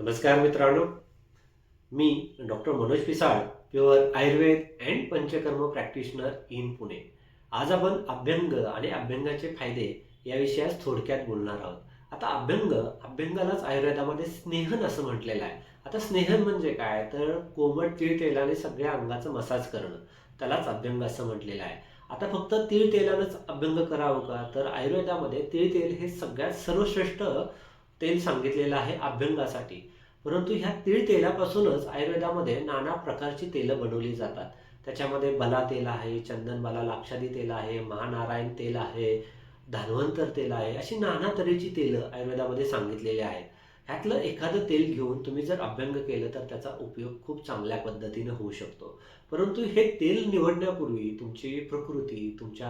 नमस्कार मित्रांनो, मी doctor Manoj Pisal, pure Ayurveda and Panchakarma practitioner in Pune. आज आपण अभ्यंग आणि अभ्यंगाचे फायदे या विषयास थोडक्यात बोलणार आहोत. आता अभ्यंगालाच आयुर्वेदामध्ये स्नेहन असं म्हटलेलं आहे. आता स्नेहन म्हणजे काय, तर कोमट तीळ तेलाने सगळ्या अंगाचं मसाज करणं, त्यालाच अभ्यंग असं म्हटलेलं आहे. आता फक्त तीळ तेलानंच अभ्यंग करावं का, तर आयुर्वेदामध्ये तीळ तेल हे सगळ्यात सर्वश्रेष्ठ तेल सांगितलेलं आहे अभ्यंगासाठी. परंतु ह्या तीळ तेलापासूनच आयुर्वेदामध्ये नाना प्रकारची तेलं बनवली जातात. त्याच्यामध्ये बला तेल आहे, चंदन बाला लाक्षादी तेल आहे, महानारायण तेल आहे, धन्वंतर तेल आहे, अशी नाना तऱ्हेची तेलं आयुर्वेदामध्ये सांगितलेली आहेत. ह्यातलं एखादं तेल घेऊन तुम्ही जर अभ्यंग केलं तर त्याचा उपयोग खूप चांगल्या पद्धतीने होऊ शकतो. परंतु हे तेल निवडण्यापूर्वी तुमची प्रकृती, तुमच्या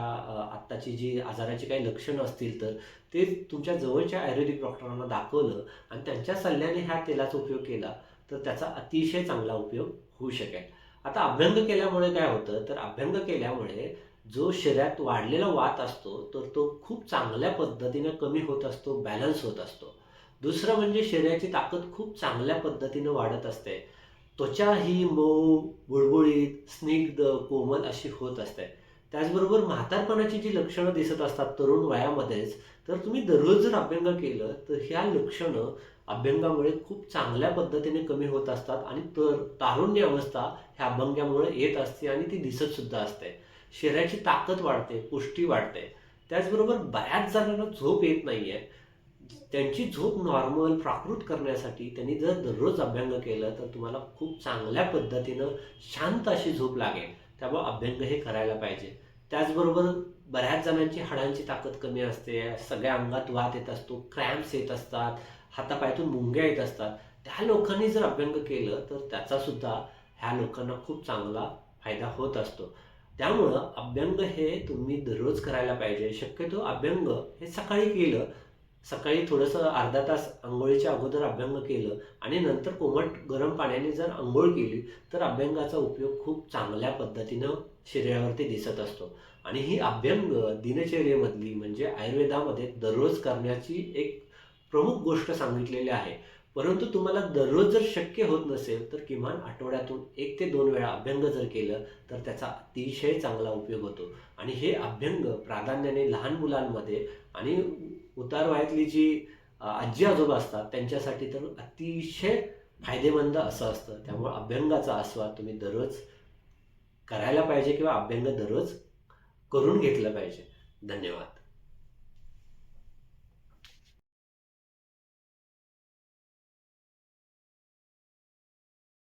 आत्ताची जी आजाराची काही लक्षणं असतील तर ते तुमच्या जवळच्या आयुर्वेदिक डॉक्टरांना दाखवलं आणि त्यांच्या सल्ल्याने ह्या तेलाचा उपयोग केला तर त्याचा अतिशय चांगला उपयोग होऊ शकेल. आता अभ्यंग केल्यामुळे काय होतं, तर अभ्यंग केल्यामुळे जो शरीरात वाढलेला वात असतो तर तो खूप चांगल्या पद्धतीने कमी होत असतो, बॅलन्स होत असतो. दुसरं म्हणजे शरीराची ताकद खूप चांगल्या पद्धतीने वाढत असते. त्वचा ही मऊ, बुळबुळीत, स्निग्ध, कोमल अशी होत असते. त्याचबरोबर म्हातारपणाची जी लक्षणं दिसत असतात तरुण वयामध्येच, तर तुम्ही दररोज जर अभ्यंग केलं तर ह्या लक्षणं अभ्यंगामुळे खूप चांगल्या पद्धतीने कमी होत असतात आणि तारुण्य अवस्था ह्या अभ्यंगामुळे येत असते आणि ती दिसत सुद्धा असते. शरीराची ताकद वाढते, पुष्टी वाढते. त्याचबरोबर बऱ्याच जणांना झोप येत नाहीये. त्यांची झोप नॉर्मल प्राकृत करण्यासाठी त्यांनी जर दररोज अभ्यंग केलं तर तुम्हाला खूप चांगल्या पद्धतीनं शांत अशी झोप लागेल. त्यामुळे अभ्यंग हे करायला पाहिजे. त्याचबरोबर बऱ्याच जणांची हाडांची ताकद कमी असते, सगळ्या अंगात वात येत असतो, क्रॅम्प्स येत असतात, हातापायातून मुंग्या येत असतात. त्या लोकांनी जर अभ्यंग केलं तर त्याचा सुद्धा ह्या लोकांना खूप चांगला फायदा होत असतो. त्यामुळं अभ्यंग हे तुम्ही दररोज करायला पाहिजे. शक्यतो अभ्यंग हे सकाळी केलं, सकाळी थोडंसं अर्धा तास अंघोळीच्या अगोदर अभ्यंग केलं आणि नंतर कोमट गरम पाण्याने जर अंघोळ केली तर अभ्यंगाचा उपयोग खूप चांगल्या पद्धतीनं शरीरावरती दिसत असतो. आणि ही अभ्यंग दिनचर्येमधली म्हणजे आयुर्वेदामध्ये दररोज करण्याची एक प्रमुख गोष्ट सांगितलेली आहे. परंतु तुम्हाला दररोज जर शक्य होत नसेल तर किमान आठवड्यातून 1 ते 2 वेळा अभ्यंग जर केलं तर त्याचा अतिशय चांगला उपयोग होतो. आणि हे अभ्यंग प्राधान्याने लहान मुलांमध्ये आणि उतार वयातली जी आजी-आजोबा असतात त्यांच्यासाठी तर अतिशय फायदेमंद असं असतं. त्यामुळे अभ्यंगाचा आस्वाद तुम्ही दररोज करायला पाहिजे किंवा अभ्यंग दररोज करून घेतलं पाहिजे. धन्यवाद.